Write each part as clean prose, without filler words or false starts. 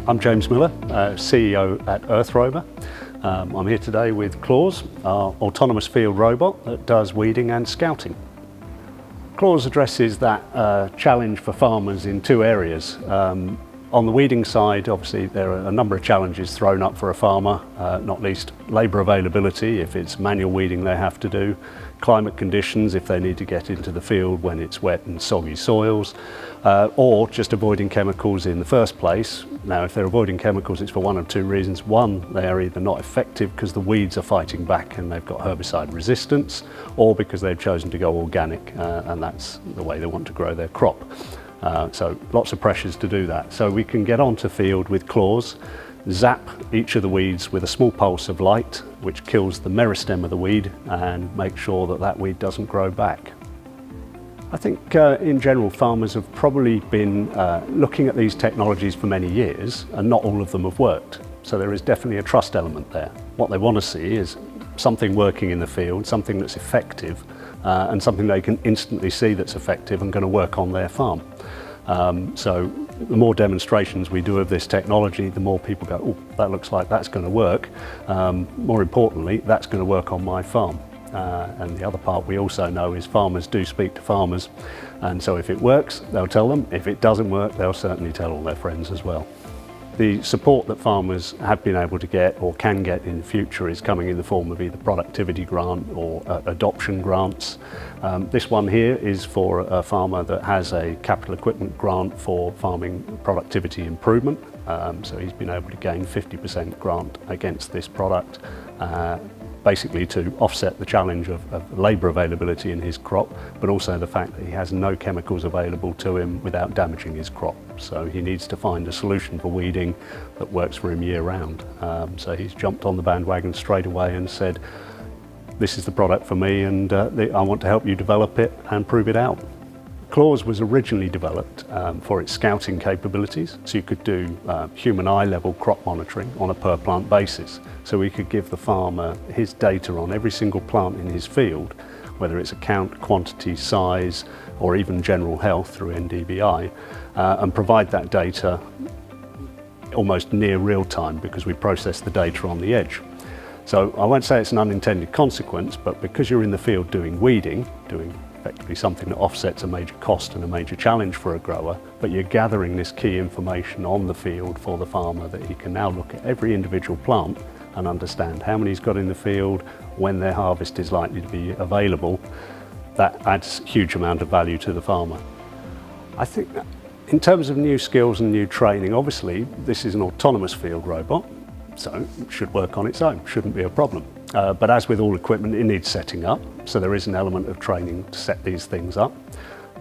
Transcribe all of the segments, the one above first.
I'm James Miller, CEO at Earth Rover. I'm here today with Claws, our autonomous field robot that does weeding and scouting. Claws addresses that challenge for farmers in two areas. On the weeding side, obviously, there are a number of challenges thrown up for a farmer, not least labour availability, if it's manual weeding they have to do, climate conditions, if they need to get into the field when it's wet and soggy soils, or just avoiding chemicals in the first place. Now, if they're avoiding chemicals, it's for one of two reasons. One, they are either not effective because the weeds are fighting back and they've got herbicide resistance, or because they've chosen to go organic and that's the way they want to grow their crop. So lots of pressures to do that. So we can get onto field with Claws, zap each of the weeds with a small pulse of light, which kills the meristem of the weed and make sure that that weed doesn't grow back. I think in general farmers have probably been looking at these technologies for many years and not all of them have worked. So there is definitely a trust element there. What they want to see is something working in the field, something that's effective and something they can instantly see that's effective and going to work on their farm. So the more demonstrations we do of this technology, the more people go, oh, that looks like that's going to work. More importantly, that's going to work on my farm. And the other part we also know is farmers do speak to farmers, and so if it works, they'll tell them. If it doesn't work, they'll certainly tell all their friends as well. The support that farmers have been able to get or can get in the future is coming in the form of either productivity grant or adoption grants. This one here is for a farmer that has a capital equipment grant for farming productivity improvement. So he's been able to gain 50% grant against this product, basically to offset the challenge of labour availability in his crop, but also the fact that he has no chemicals available to him without damaging his crop. So he needs to find a solution for weeding that works for him year round. So he's jumped on the bandwagon straight away and said, this is the product for me and I want to help you develop it and prove it out. Claws was originally developed for its scouting capabilities, so you could do human eye level crop monitoring on a per plant basis. So we could give the farmer his data on every single plant in his field, whether it's a count, quantity, size, or even general health through NDVI, and provide that data almost near real time because we process the data on the edge. So I won't say it's an unintended consequence, but because you're in the field doing weeding, doing effectively something that offsets a major cost and a major challenge for a grower, but you're gathering this key information on the field for the farmer that he can now look at every individual plant and understand how many he's got in the field, when their harvest is likely to be available. That adds a huge amount of value to the farmer. I think that in terms of new skills and new training, obviously this is an autonomous field robot, so it should work on its own, shouldn't be a problem. But as with all equipment, it needs setting up, so there is an element of training to set these things up.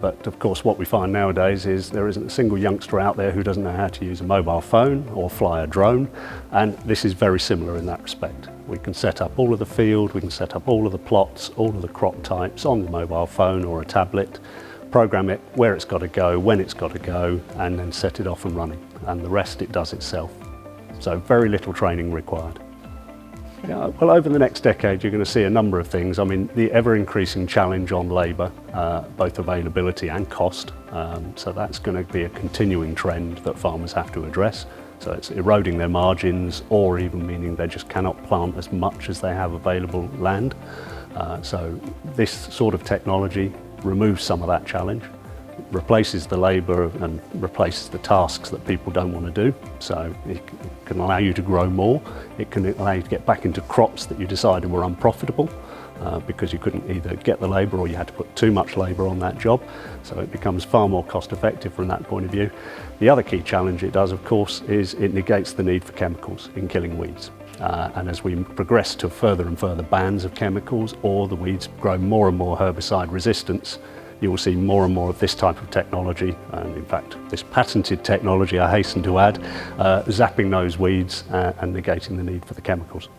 But of course what we find nowadays is there isn't a single youngster out there who doesn't know how to use a mobile phone or fly a drone, and this is very similar in that respect. We can set up all of the field, we can set up all of the plots, all of the crop types on the mobile phone or a tablet, program it where it's got to go, when it's got to go, and then set it off and running, and the rest it does itself. So very little training required. Yeah, well, over the next decade, you're going to see a number of things. I mean, the ever-increasing challenge on labour, both availability and cost. So that's going to be a continuing trend that farmers have to address. So it's eroding their margins, or even meaning they just cannot plant as much as they have available land. So this sort of technology removes some of that challenge, replaces the labour and replaces the tasks that people don't want to do. So it can allow you to grow more. It can allow you to get back into crops that you decided were unprofitable because you couldn't either get the labour or you had to put too much labour on that job. So it becomes far more cost effective from that point of view. The other key challenge it does, of course, is it negates the need for chemicals in killing weeds. And as we progress to further and further bans of chemicals, or the weeds grow more and more herbicide resistance, you will see more and more of this type of technology, and in fact this patented technology, I hasten to add, zapping those weeds and negating the need for the chemicals.